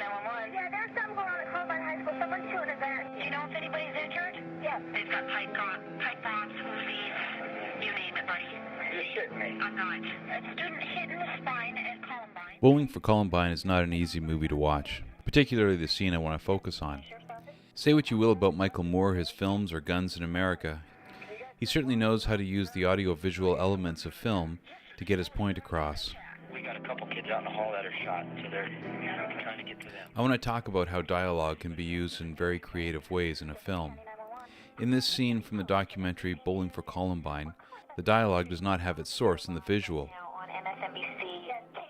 911. Yeah, there's some going on at Columbine High School. Someone's shooting that. Do you know if anybody's injured? Yeah. They've got pipe bombs, Uzis, you name it, buddy. You're shitting me. I'm not. A student hit in the spine at Columbine. Bowling for Columbine is not an easy movie to watch, particularly the scene I want to focus on. Say what you will about Michael Moore, his films, or Guns in America, he certainly knows how to use the audio-visual elements of film to get his point across. We got a couple kids out in the hall that are shot, so they're trying to get to them. I want to talk about how dialogue can be used in very creative ways in a film. In this scene from the documentary Bowling for Columbine, the dialogue does not have its source in the visual.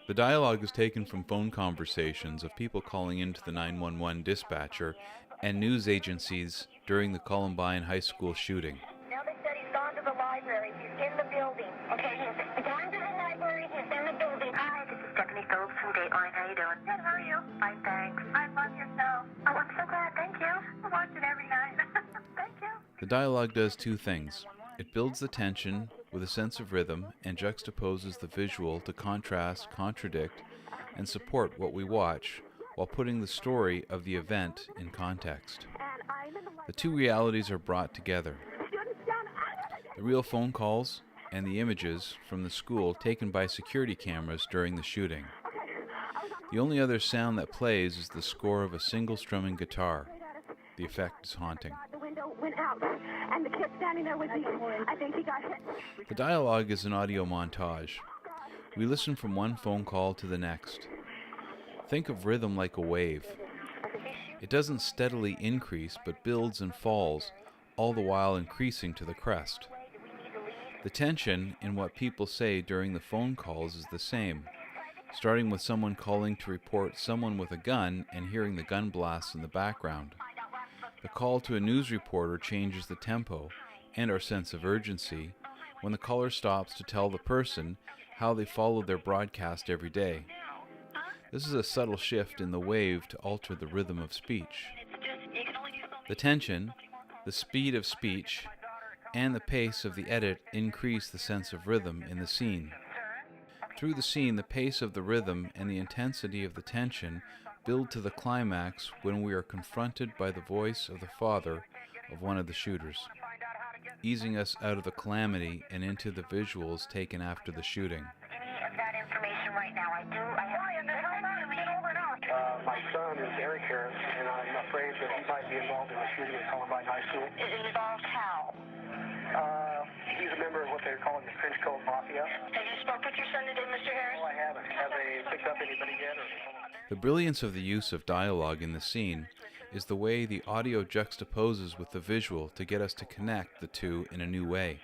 The dialogue is taken from phone conversations of people calling into the 911 dispatcher and news agencies during the Columbine High School shooting. Now they said he's gone to the library. He's in the building. Okay, he's gone to the library. He's in the building. Hi, this is Stephanie Phillips from Dateline. How you doing? Good, how are you? Fine, thanks. I love your show. Oh, I'm so glad. Thank you. I watch it every night. Thank you. The dialogue does two things. It builds the tension with a sense of rhythm and juxtaposes the visual to contrast, contradict, and support what we watch while putting the story of the event in context. The two realities are brought together. The real phone calls and the images from the school taken by security cameras during the shooting. The only other sound that plays is the score of a single strumming guitar. The effect is haunting. The dialogue is an audio montage. We listen from one phone call to the next. Think of rhythm like a wave. It doesn't steadily increase but builds and falls, all the while increasing to the crest. The tension in what people say during the phone calls is the same, starting with someone calling to report someone with a gun and hearing the gun blasts in the background. The call to a news reporter changes the tempo and our sense of urgency when the caller stops to tell the person how they follow their broadcast every day. This is a subtle shift in the wave to alter the rhythm of speech. The tension, the speed of speech, and the pace of the edit increase the sense of rhythm in the scene. Through the scene, the pace of the rhythm and the intensity of the tension build to the climax when we are confronted by the voice of the father of one of the shooters, easing us out of the calamity and into the visuals taken after the shooting. My son is Eric Harris, and I'm afraid that he might be involved in the shooting at Columbine High School. Involved how? He's a member of what they're calling the Trench Coat Mafia. Have you spoke with your son today, Mr. Harris? No, I haven't. Have they picked up anybody yet? The brilliance of the use of dialogue in the scene is the way the audio juxtaposes with the visual to get us to connect the two in a new way.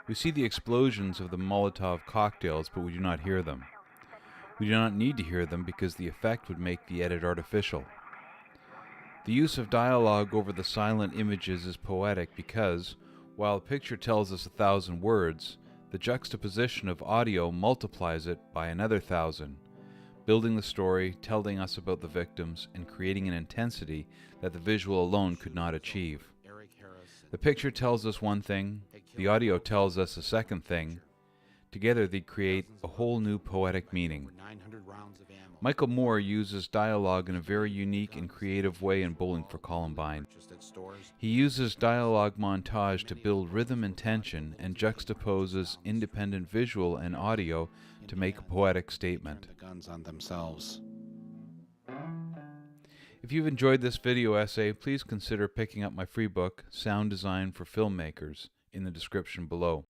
We see the explosions of the Molotov cocktails, but we do not hear them. We do not need to hear them because the effect would make the edit artificial. The use of dialogue over the silent images is poetic because, while a picture tells us 1,000 words, the juxtaposition of audio multiplies it by another 1,000, building the story, telling us about the victims, and creating an intensity that the visual alone could not achieve. The picture tells us one thing, the audio tells us a second thing. Together they create a whole new poetic meaning. Michael Moore uses dialogue in a very unique and creative way in Bowling for Columbine. He uses dialogue montage to build rhythm and tension and juxtaposes independent visual and audio to make a poetic statement. If you've enjoyed this video essay, please consider picking up my free book, Sound Design for Filmmakers, in the description below.